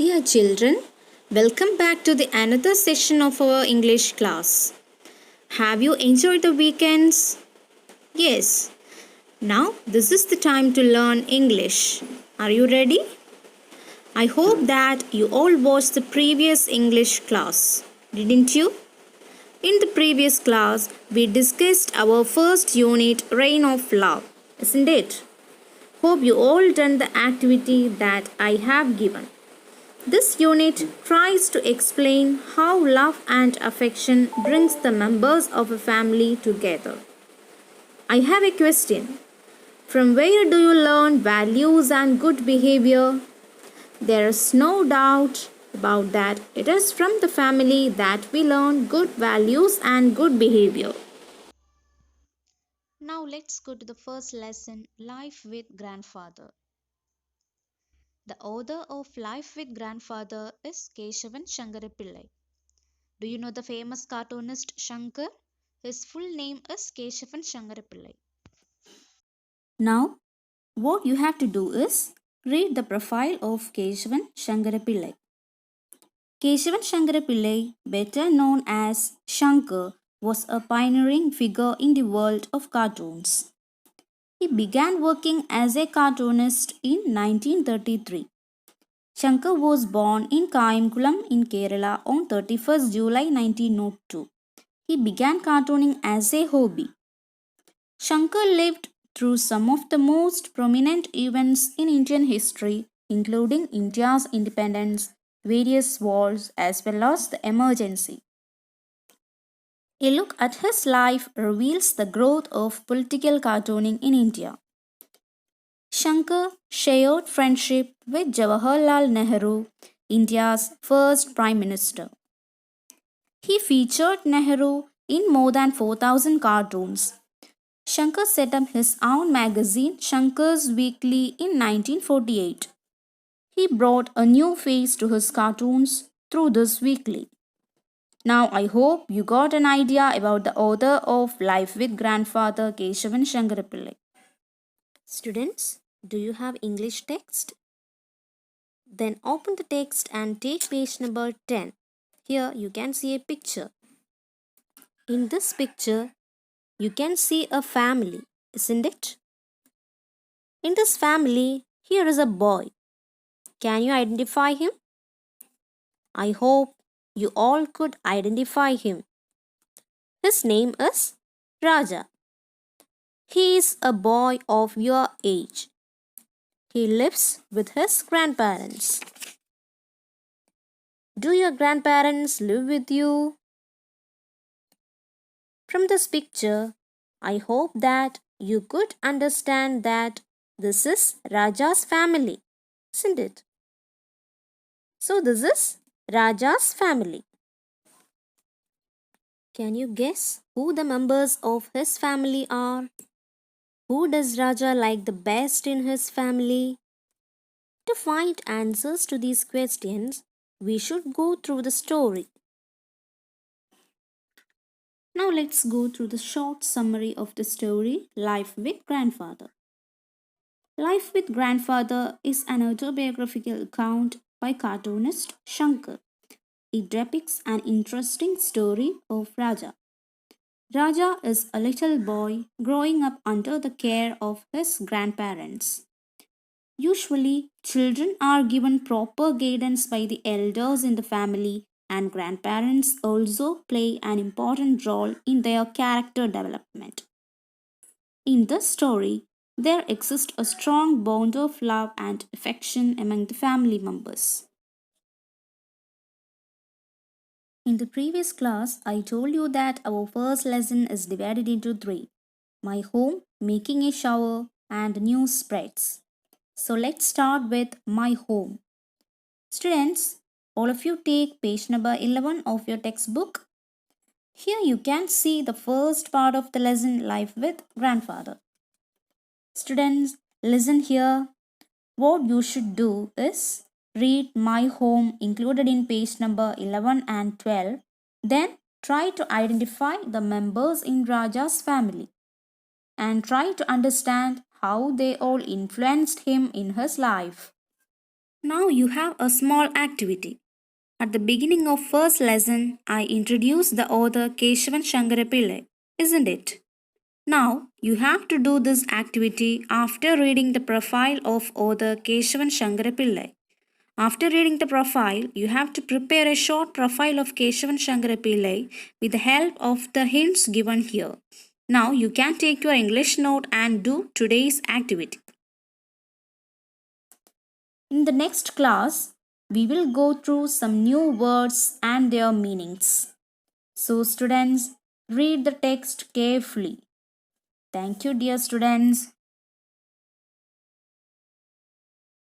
Dear children, welcome back to the another session of our English class. Have you enjoyed the weekends? Yes. Now this is the time to learn English. Are you ready? I hope that you all watched the previous English class. Didn't you? In the previous class, we discussed our first unit, Reign of Love, isn't it? Hope you all done the activity that I have given. This unit tries to explain how love and affection brings the members of a family together. I have a question. From where do you learn values and good behavior? There is no doubt about that. It is from the family that we learn good values and good behavior. Now let's go to the first lesson, Life with Grandfather. The author of Life with Grandfather is Keshavan Shankarapillai. Do you know the famous cartoonist Shankar? His full name is Keshavan Shankarapillai. Now, what you have to do is read the profile of Keshavan Shankarapillai. Keshavan Shankarapillai, better known as Shankar, was a pioneering figure in the world of cartoons. He began working as a cartoonist in 1933. Shankar was born in Kayamkulam in Kerala on 31st July 1902. He began cartooning as a hobby. Shankar lived through some of the most prominent events in Indian history, including India's independence, various wars, as well as the emergency. A look at his life reveals the growth of political cartooning in India. Shankar shared friendship with Jawaharlal Nehru, India's first Prime Minister. He featured Nehru in more than 4,000 cartoons. Shankar set up his own magazine, Shankar's Weekly, in 1948. He brought a new face to his cartoons through this weekly. Now, I hope you got an idea about the author of Life with Grandfather Keshavan Shankarapillai. Students, do you have English text? Then open the text and take page number 10. Here you can see a picture. In this picture, you can see a family, isn't it? In this family, here is a boy. Can you identify him? I hope you all could identify him. His name is Raja. He is a boy of your age. He lives with his grandparents. Do your grandparents live with you? From this picture, I hope that you could understand that this is Raja's family, isn't it? So, this is Raja's family. Can you guess who the members of his family are? Who does Raja like the best in his family? To find answers to these questions, we should go through the story. Now let's go through the short summary of the story Life with Grandfather. Life with Grandfather is an autobiographical account by cartoonist Shankar. It depicts an interesting story of Raja. Raja is a little boy growing up under the care of his grandparents. Usually, children are given proper guidance by the elders in the family, and grandparents also play an important role in their character development. In this story, there exists a strong bond of love and affection among the family members. In the previous class, I told you that our first lesson is divided into three: my home, making a shower, and news spreads. So let's start with my home. Students, all of you take page number 11 of your textbook. Here you can see the first part of the lesson, Life with Grandfather. Students, listen here. What you should do is read My Home included in page number 11 and 12. Then try to identify the members in Raja's family and try to understand how they all influenced him in his life. Now you have a small activity. At the beginning of first lesson, I introduced the author Keshavan Shankara Pillai, isn't it? Now you have to do this activity after reading the profile of author Keshavan Shankara Pillai. After reading the profile, you have to prepare a short profile of Keshavan Shankara Pillai with the help of the hints given here. Now you can take your English note and do today's activity. In the next class, we will go through some new words and their meanings. So students, read the text carefully. Thank you, dear students.